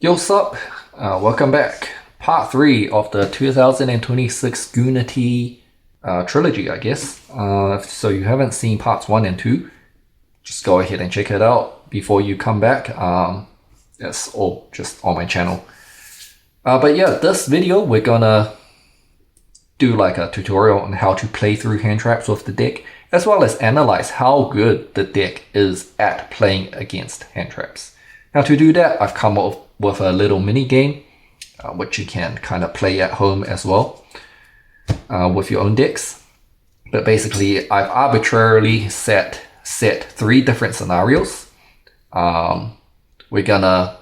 Yo, sup? Welcome back. Part 3 of the 2026unity trilogy, I guess. So you haven't seen parts 1 and 2, just go ahead and check it out before you come back. It's all just on my channel. But yeah, this video we're gonna do like a tutorial on how to play through hand traps with the deck, as well as analyze how good the deck is at playing against hand traps. Now to do that, I've come up with a little mini game, which you can kind of play at home as well with your own decks. But basically, I've arbitrarily set 3 different scenarios. We're gonna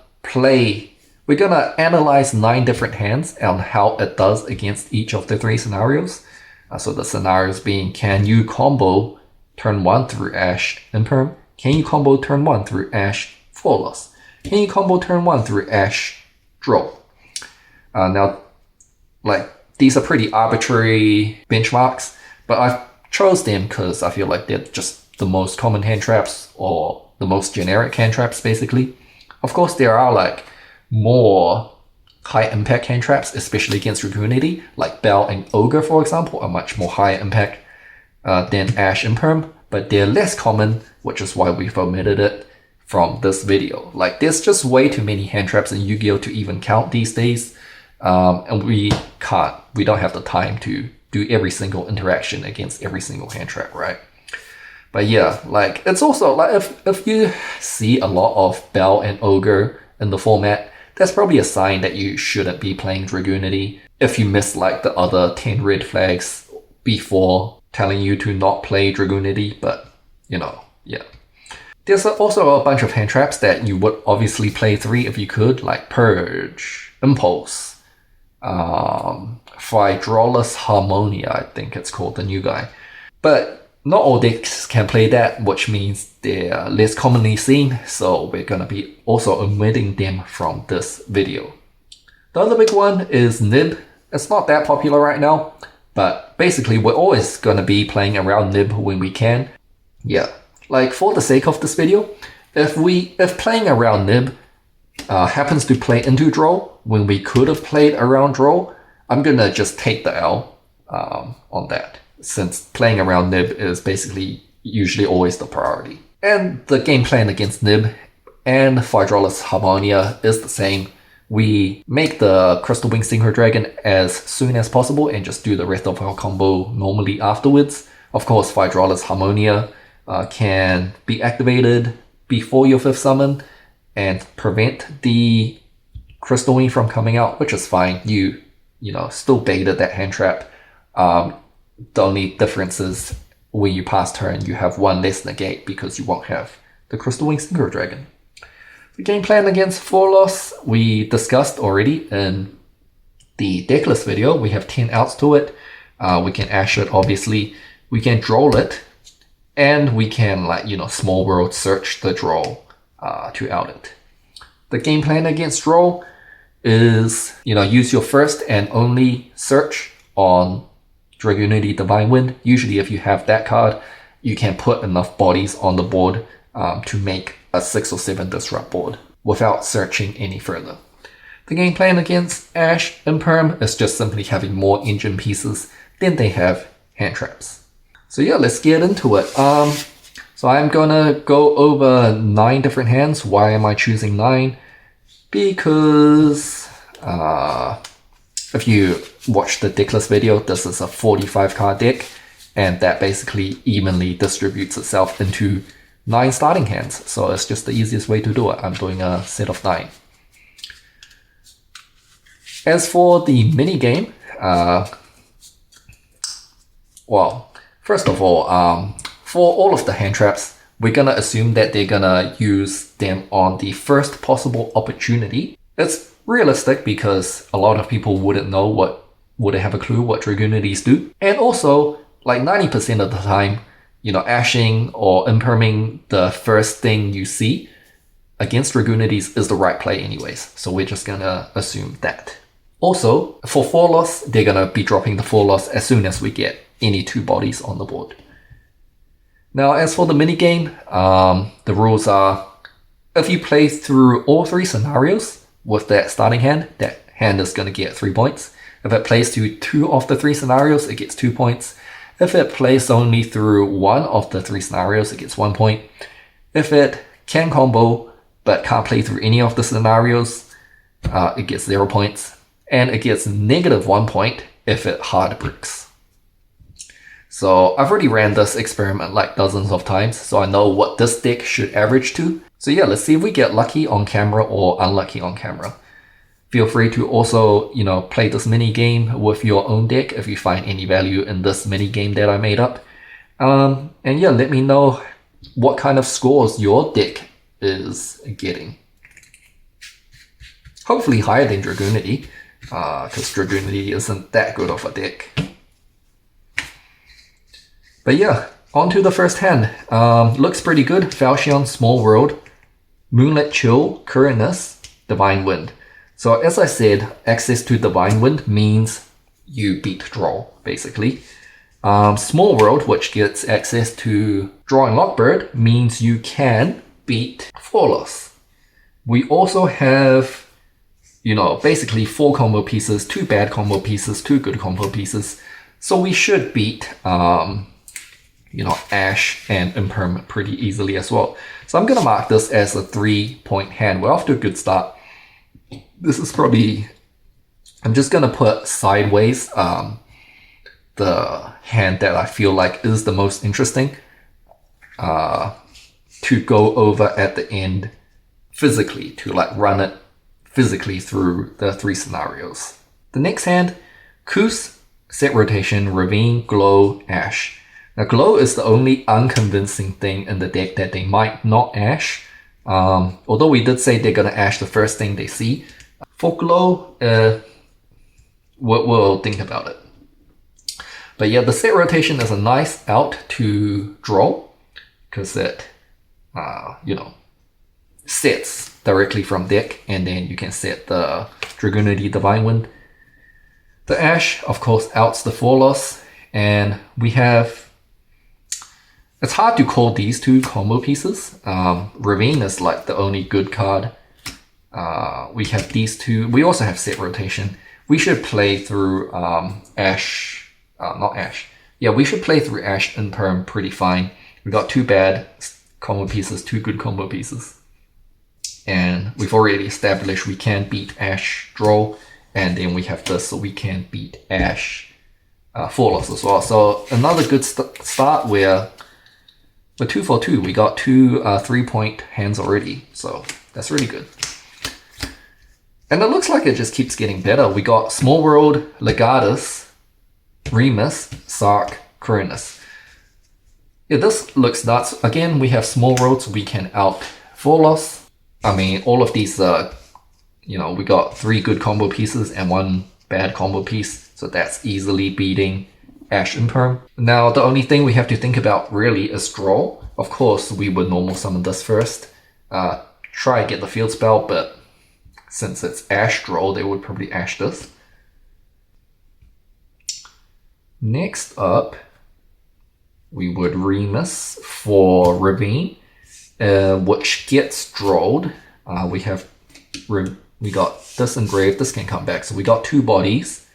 analyze 9 different hands on how it does against each of the 3 scenarios. So the scenarios being, can you combo turn 1 through Ash Imperm? Can you combo turn 1 through Ash Flawless? Can you combo turn 1 through Ash Draw? Now, like, these are pretty arbitrary benchmarks, but I've chose them because I feel like they're just the most common hand traps, or the most generic hand traps, basically. Of course, there are like more high impact hand traps, especially against Dragunity, like Bell and Ogre, for example, are much more high impact than Ash Imperm, but they're less common, which is why we've omitted it from this video. Like, there's just way too many hand traps in Yu-Gi-Oh to even count these days, and we don't have the time to do every single interaction against every single hand trap, right? But yeah, like, it's also like, if you see a lot of Bell and Ogre in the format, that's probably a sign that you shouldn't be playing Dragunity. If you miss like the other 10 red flags before telling you to not play Dragunity, but you know, yeah. There's also a bunch of hand traps that you would obviously play 3 if you could, like Purge, Impulse, Hydrolus Harmonia, I think it's called, the new guy. But not all decks can play that, which means they're less commonly seen, so we're gonna be also omitting them from this video. The other big one is Nib. It's not that popular right now, but basically we're always gonna be playing around Nib when we can. Yeah. Like, for the sake of this video, if playing around Nib happens to play into draw when we could have played around draw, I'm gonna just take the L on that, since playing around Nib is basically usually always the priority. And the game plan against Nib and Hydrolus Harmonia is the same. We make the Crystal Wing Synchro Dragon as soon as possible and just do the rest of our combo normally afterwards. Of course, Hydrolus Harmonia can be activated before your 5th summon and prevent the Crystal Wing from coming out, which is fine. You know, still baited that hand trap. The only difference is when you pass turn, you have 1 less negate because you won't have the Crystal Wing Synchro Dragon. The game plan against Flawless we discussed already in the decklist video. We have 10 outs to it. We can Ash it, obviously. We can draw it. And we can, like, you know, small world search the draw to out it. The game plan against draw is, you know, use your first and only search on Dragunity Divine Wind. Usually if you have that card, you can put enough bodies on the board to make a 6 or 7 disrupt board without searching any further. The game plan against Ash Imperm is just simply having more engine pieces than they have hand traps. So yeah, let's get into it. So I'm gonna go over 9 different hands. Why am I choosing 9? Because if you watch the decklist video, this is a 45 card deck, and that basically evenly distributes itself into 9 starting hands. So it's just the easiest way to do it. I'm doing a set of 9. As for the mini game, well, first of all, for all of the hand traps, we're gonna assume that they're gonna use them on the first possible opportunity. It's realistic because a lot of people wouldn't have a clue what Dragunities do. And also, like 90% of the time, you know, ashing or imperming the first thing you see against Dragunities is the right play anyways. So we're just gonna assume that. Also, for Flawless, they're gonna be dropping the Flawless as soon as we get any 2 bodies on the board. Now, as for the minigame, the rules are, if you play through all 3 scenarios, with that starting hand, that hand is going to get 3 points. If it plays to 2 of the 3 scenarios, it gets 2 points. If it plays only through 1 of the 3 scenarios, it gets 1 point. If it can combo but can't play through any of the scenarios, it gets 0 points. And it gets -1 point if it hard bricks. So I've already ran this experiment like dozens of times, so I know what this deck should average to. So yeah, let's see if we get lucky on camera or unlucky on camera. Feel free to also, play this mini game with your own deck if you find any value in this mini game that I made up. And yeah, let me know what kind of scores your deck is getting. Hopefully higher than Dragunity, because Dragunity isn't that good of a deck. But yeah, on to the first hand. Looks pretty good. Falchion, Small World, Moonlit Chill, Currentness, Divine Wind. So as I said, access to Divine Wind means you beat draw, basically. Small World, which gets access to Drawing Lockbird, means you can beat Flawless. We also have, basically 4 combo pieces, 2 bad combo pieces, 2 good combo pieces. So we should beat Ash and Imperm pretty easily as well. So I'm going to mark this as a 3-point hand. We're off to a good start. This is probably, I'm just going to put sideways the hand that I feel like is the most interesting to go over at the end physically, to like run it physically through the 3 scenarios. The next hand, Koos, Set Rotation, Ravine, Glow, Ash. Now, Glow is the only unconvincing thing in the deck that they might not Ash. Although we did say they're going to Ash the first thing they see. For Glow, we'll think about it. But yeah, the Set Rotation is a nice out to draw, because it, sets directly from deck, and then you can set the Dragunity Divine Wind. The Ash, of course, outs the Flawless, and we have, it's hard to call these 2 combo pieces. Ravine is like the only good card. We have these 2. We also have Set Rotation. We should play through Ash, not Ash. Yeah, we should play through Ash and Perm pretty fine. We got 2 bad combo pieces, 2 good combo pieces. And we've already established we can beat Ash draw, and then we have this, so we can beat Ash Flawless as well. So another good start where we're 2 for 2. We got 2 3-point hands already, so that's really good. And it looks like it just keeps getting better. We got Small World, Legatus, Remus, Sark, Currentness. Yeah, this looks nuts. Again, we have Small World, so we can out Flawless. I mean, all of these, we got 3 good combo pieces and 1 bad combo piece, so that's easily beating Ash and Perm. Now, the only thing we have to think about really is draw. Of course, we would normal summon this first. Try and get the field spell, but since it's Ash draw, they would probably Ash this. Next up, we would Remus for Ravine, which gets drawed. We got this engraved. This can come back. So we got 2 bodies.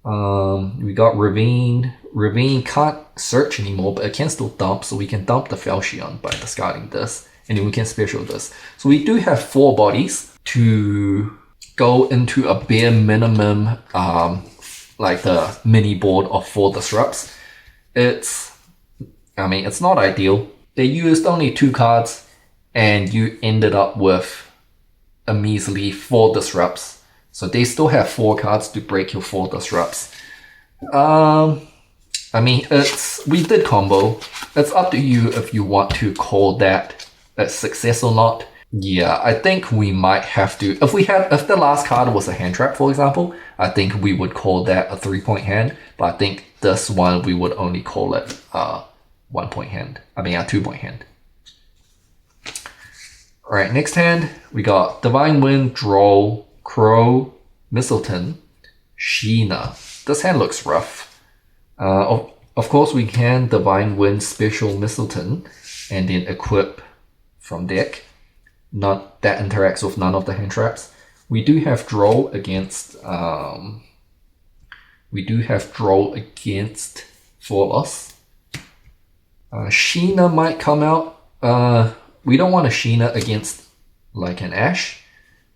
We got Ravine. Ravine can't search anymore, but it can still dump. So we can dump the Falchion by discarding this, and then we can special this. So we do have 4 bodies to go into a bare minimum, like the mini board of 4 disrupts. It's not ideal. They used only 2 cards, and you ended up with a measly 4 disrupts. So they still have 4 cards to break your 4 disrupts. We did combo. It's up to you if you want to call that a success or not. Yeah, I think we might have to. If the last card was a Handtrap, for example, I think we would call that a 3-point hand. But I think this one we would only call it 1-point hand. A 2-point hand. Alright, next hand, we got Divine Wind, Draw, Crow, Mistletoe, Sheena. This hand looks rough. Of course, we can Divine Wind Special Mistletoe and then equip from deck. That interacts with none of the hand traps. We do have draw against full loss. Sheena might come out. We don't want a Sheena against like an Ash,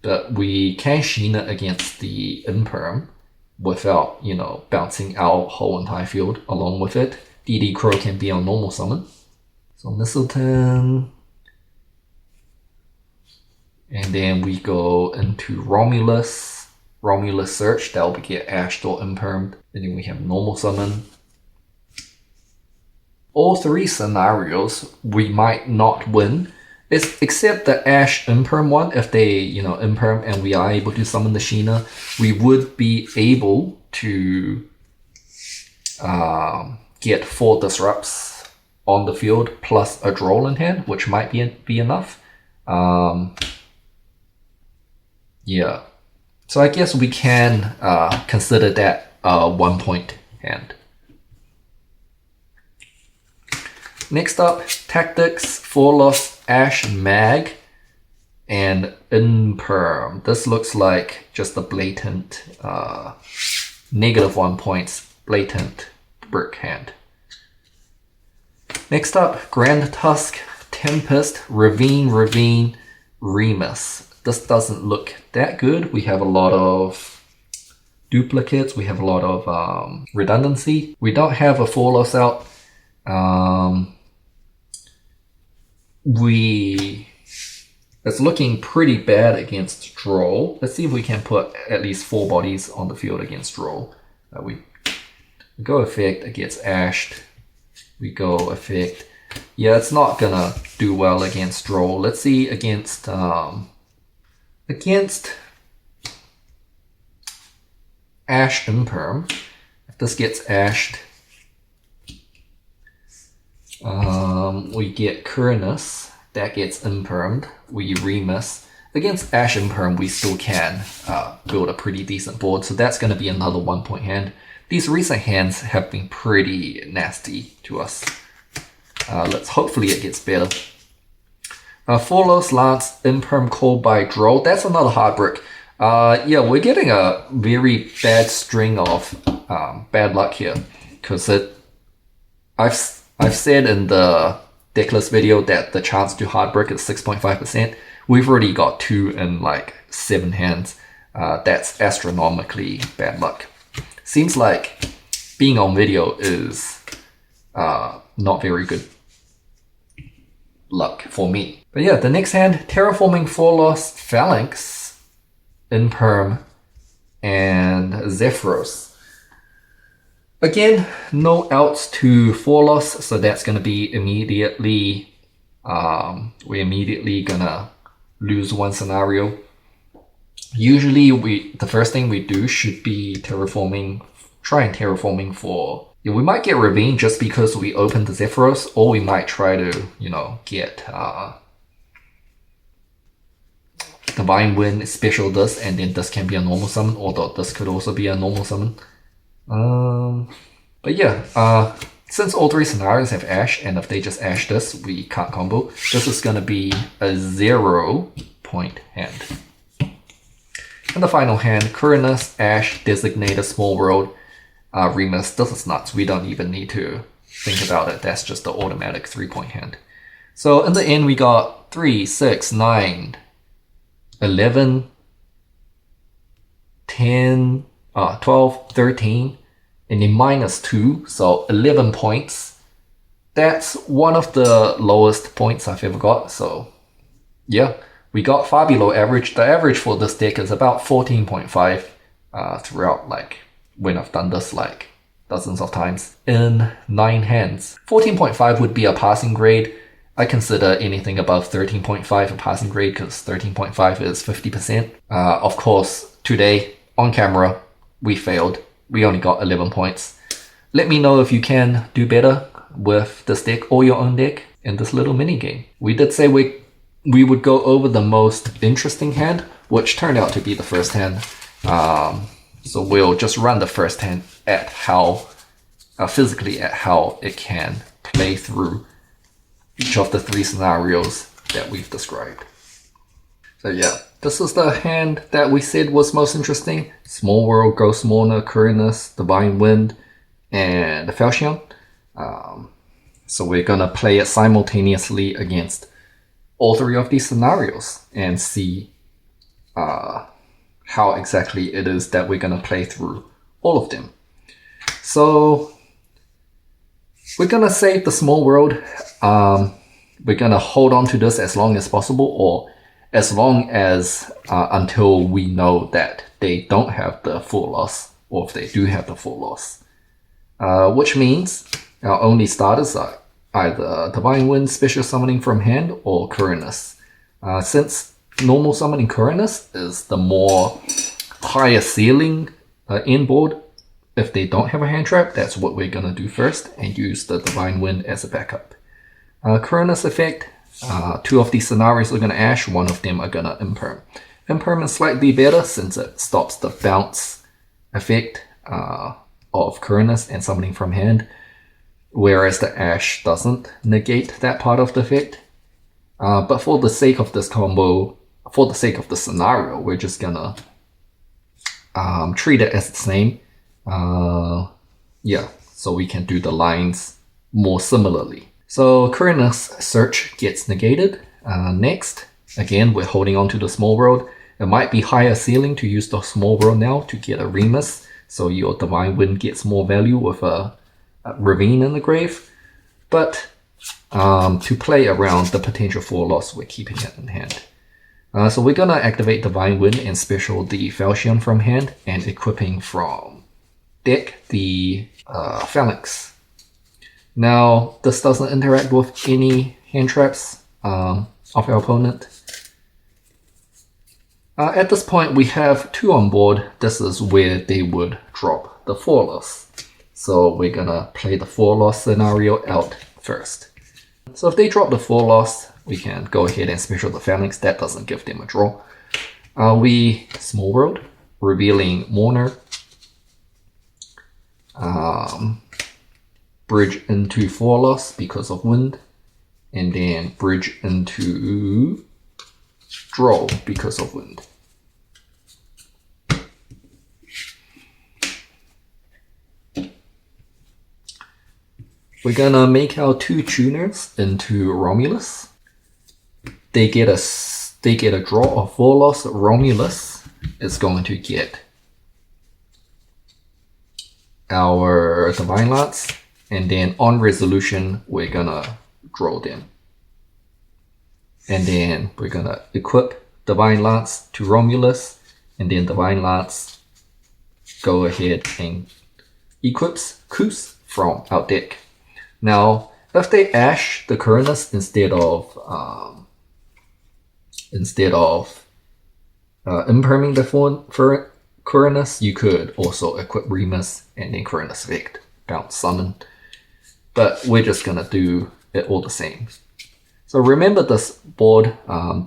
but we can Sheena against the Imperm without, you know, bouncing our whole entire field along with it. DD Crow can be on normal summon. So Mistletoe. And then we go into Romulus Search. That will get Ashed or Impermed. And then we have normal summon. All three scenarios we might not win, except the Ash Imperm one. If they, you know, Imperm and we are able to summon the Sheena, we would be able to get 4 disrupts on the field plus a draw in hand, which might be enough. Yeah, so I guess we can consider that a 1 point hand. Next up, Tactics, 4 loss, Ash, Mag, and Imperm. This looks like just a blatant -1 points, blatant brick hand. Next up, Grand Tusk, Tempest, Ravine, Remus. This doesn't look that good. We have a lot of duplicates. We have a lot of redundancy. We don't have a 4 loss out. It's looking pretty bad against draw. Let's see if we can put at least 4 bodies on the field against draw. We go effect, it gets ashed. We go effect. Yeah, it's not gonna do well against draw. Let's see against Ash Imperm. If this gets ashed, we get Curnus, that gets Impermed, we Remus. Against Ash Imperm, we still can build a pretty decent board, so that's going to be another 1 point hand. These recent hands have been pretty nasty to us. Hopefully it gets better. 4 loss Lance, Imperm called by draw. That's another hard brick. Yeah, we're getting a very bad string of bad luck here, because I've said in the decklist video that the chance to hard brick is 6.5%. We've already got 2 in like 7 hands. That's astronomically bad luck. Seems like being on video is not very good luck for me. But yeah, the next hand, Terraforming 4 loss, Phalanx, Imperm, and Zephyros. Again, no outs to 4 loss, so that's going to be immediately, we're immediately gonna lose 1 scenario. Usually the first thing we do should be terraforming, terraforming for, yeah, we might get Ravine just because we opened the Zephyros, or we might try to, you know, get Divine Wind, special this, and then this can be a normal summon, although this could also be a normal summon. But yeah, since all 3 scenarios have Ash, and if they just Ash this, we can't combo. This is gonna be a 0 point hand. And the final hand, Curnus, Ash, Designated, Small World, Remus. This is nuts. We don't even need to think about it. That's just the automatic 3 point hand. So in the end, we got 3, 6, 9, 11, 10, 12, 13, and then -2, so 11 points. That's one of the lowest points I've ever got, so yeah, we got far below average. The average for this deck is about 14.5 throughout, like, when I've done this like dozens of times in 9 hands. 14.5 would be a passing grade. I consider anything above 13.5 a passing grade because 13.5 is 50%. Of course, today on camera, we failed. We only got 11 points. Let me know if you can do better with this deck or your own deck in this little mini game. We did say we would go over the most interesting hand, which turned out to be the first hand. So we'll just run the first hand at how, physically at how it can play through each of the 3 scenarios that we've described. So yeah, this is the hand that we said was most interesting. Small World, Ghost Mourner, Quirinus, Divine Wind, and Falchion. So we're gonna play it simultaneously against all three of these scenarios and see how exactly it is that we're gonna play through all of them. So we're gonna save the Small World. We're gonna hold on to this as long as possible, or as long as until we know that they don't have the full loss, or if they do have the full loss. Which means our only starters are either Divine Wind, Special Summoning from Hand, or Quirinus. Since normal summoning Quirinus is the more higher ceiling inboard, if they don't have a hand trap, that's what we're gonna do first and use the Divine Wind as a backup. Quirinus effect, two of these scenarios are gonna Ash, one of them are gonna Imperm. Imperm is slightly better since it stops the bounce effect of Quirinus and summoning from hand, whereas the Ash doesn't negate that part of the effect. But for the sake of this combo, for the sake of the scenario, we're just gonna treat it as the same. Yeah, so we can do the lines more similarly. So Quirinus search gets negated. Next, again, we're holding on to the Small World. It might be higher ceiling to use the Small World now to get a Remus, so your Divine Wind gets more value with a Ravine in the grave. But to play around the potential for loss, we're keeping it in hand. So we're gonna activate Divine Wind and special the Falchion from hand and equipping from deck the Phalanx. Now, this doesn't interact with any hand traps of our opponent. At this point, we have two on board. This is where they would drop the 4 loss. So we're gonna play the 4 loss scenario out first. So if they drop the 4 loss, we can go ahead and special the Phalanx. That doesn't give them a draw. We Small World, revealing Mourner. Bridge into 4 loss because of wind, and then bridge into draw because of wind. We're gonna make our 2 tuners into Romulus. They get a draw of 4 loss. Romulus is going to get our Divine Lance, and then on resolution we're gonna draw them, and then we're gonna equip Divine Lance to Romulus, and then Divine Lance go ahead and equips Kus from our deck. Now if they Ash the Quirinus instead of imperming the Quirinus, you could also equip Remus and then Quirinus effect, bounce summon. But we're just gonna do it all the same. So remember this board,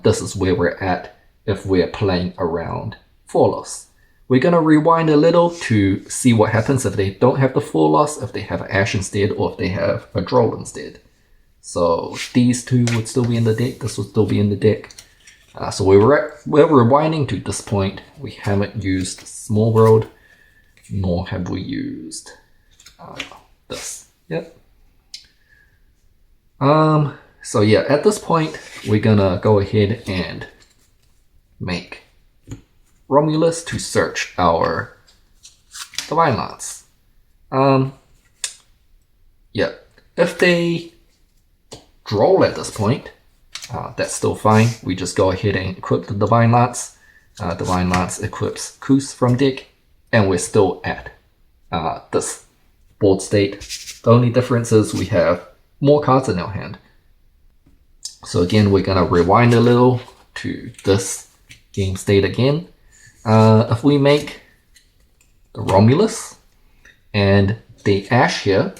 this is where we're at if we're playing around 4 loss. We're gonna rewind a little to see what happens if they don't have the 4 loss, if they have an Ash instead, or if they have a Droll instead. So these two would still be in the deck, this would still be in the deck. So we're rewinding to this point. We haven't used Small World, nor have we used this. Yep. So yeah, at this point, we're gonna go ahead and make Romulus to search our Divine Lance. Yeah, if they draw at this point, that's still fine. We just go ahead and equip the Divine Lance. Divine Lance equips Kus from deck, and we're still at this board state. The only difference is we have more cards in our hand. So again, we're gonna rewind a little to this game state again. If we make the Romulus and the Ash here,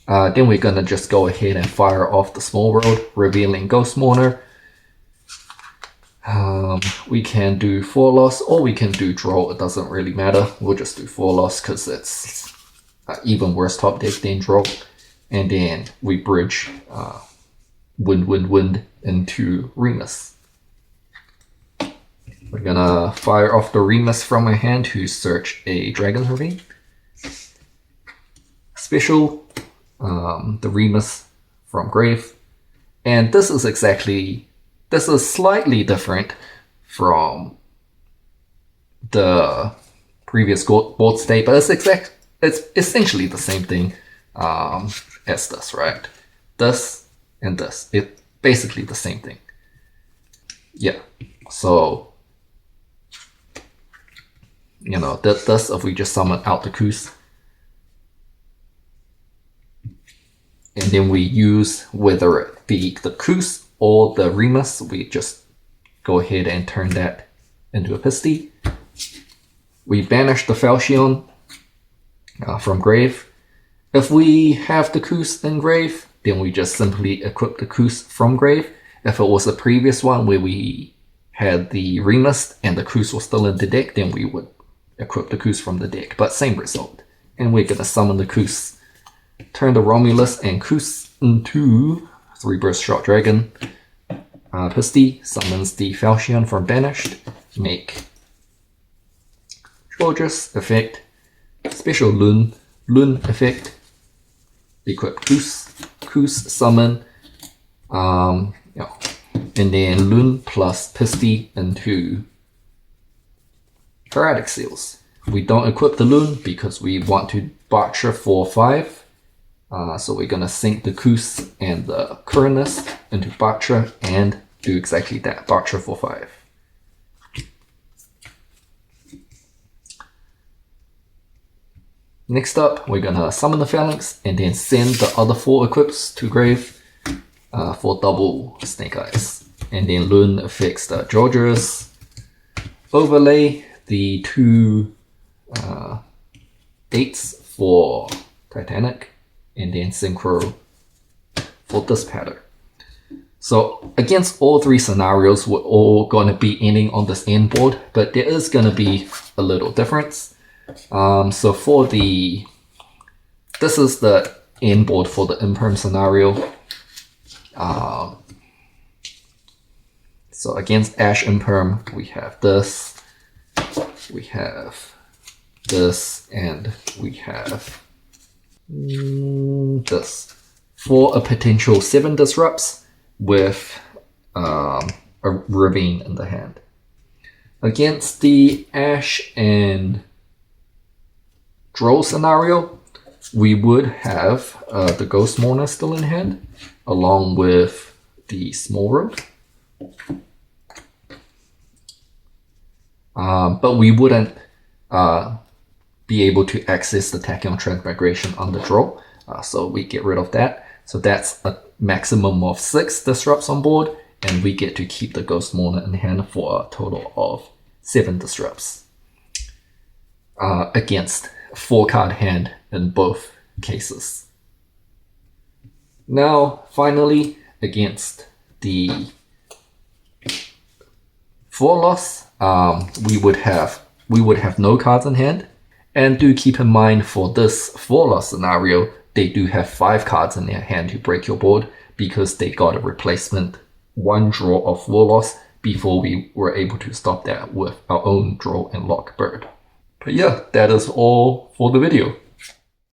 then we're gonna just go ahead and fire off the Small World, revealing Ghost Mourner. We can do 4 loss or we can do draw, it doesn't really matter. We'll just do 4 loss because it's even worse top deck than draw. And then we bridge wind into Remus. We're gonna fire off the Remus from my hand to search a Dragunity. Special, the Remus from grave. And this is slightly different from the previous board state, but it's essentially the same thing as this, right? This and this, it's basically the same thing. Yeah, so you know, this if we just summon out the Koos, and then we use, whether it be the Koos or the Remus, we just go ahead and turn that into a Pisty. We banish the Falchion from grave. If we have the Koos in grave, then we just simply equip the Koos from grave. If it was the previous one where we had the Remus and the Koos was still in the deck, then we would equip the Koos from the deck, but same result. And we're gonna summon the Koos. Turn the Romulus and Koos into 3-burst Shot Dragon. Pisty summons the Falchion from banished. Make Gorgeous effect. Special Lun effect. Equip Koos summon. Yeah. And then Lun plus Pisty into Paratic Seals. We don't equip the Lun because we want to Butcher for 5. So we're gonna sink the Koos and the Coronis into Butcher and do exactly that, Butcher for 5. Next up, we're gonna summon the Phalanx and then send the other 4 equips to grave for double Snake Eyes. And then Lun affects the Georgios. Overlay the 2 8s for Titanic, and then Synchro for this pattern. So against all 3 scenarios, we're all going to be ending on this end board, but there is going to be a little difference. So for this is the end board for the Imperm scenario. So against Ash Imperm, we have this, we have this, and we have this for a potential 7 disrupts with a Ravine in the hand. Against the Ash and Droll scenario, we would have the Ghost Mourner still in hand, along with the Small Road. But we wouldn't be able to access the Tachyon Transmigration on the draw, so we get rid of that. So that's a maximum of 6 disrupts on board, and we get to keep the Ghost Mourner in hand for a total of 7 disrupts against a 4-card hand in both cases. Now, finally, against the 4 loss, we would have no cards in hand. And do keep in mind, for this 4 loss scenario, they do have 5 cards in their hand to break your board, because they got a replacement 1 draw of 4 loss before we were able to stop that with our own draw and lock bird. But yeah, that is all for the video.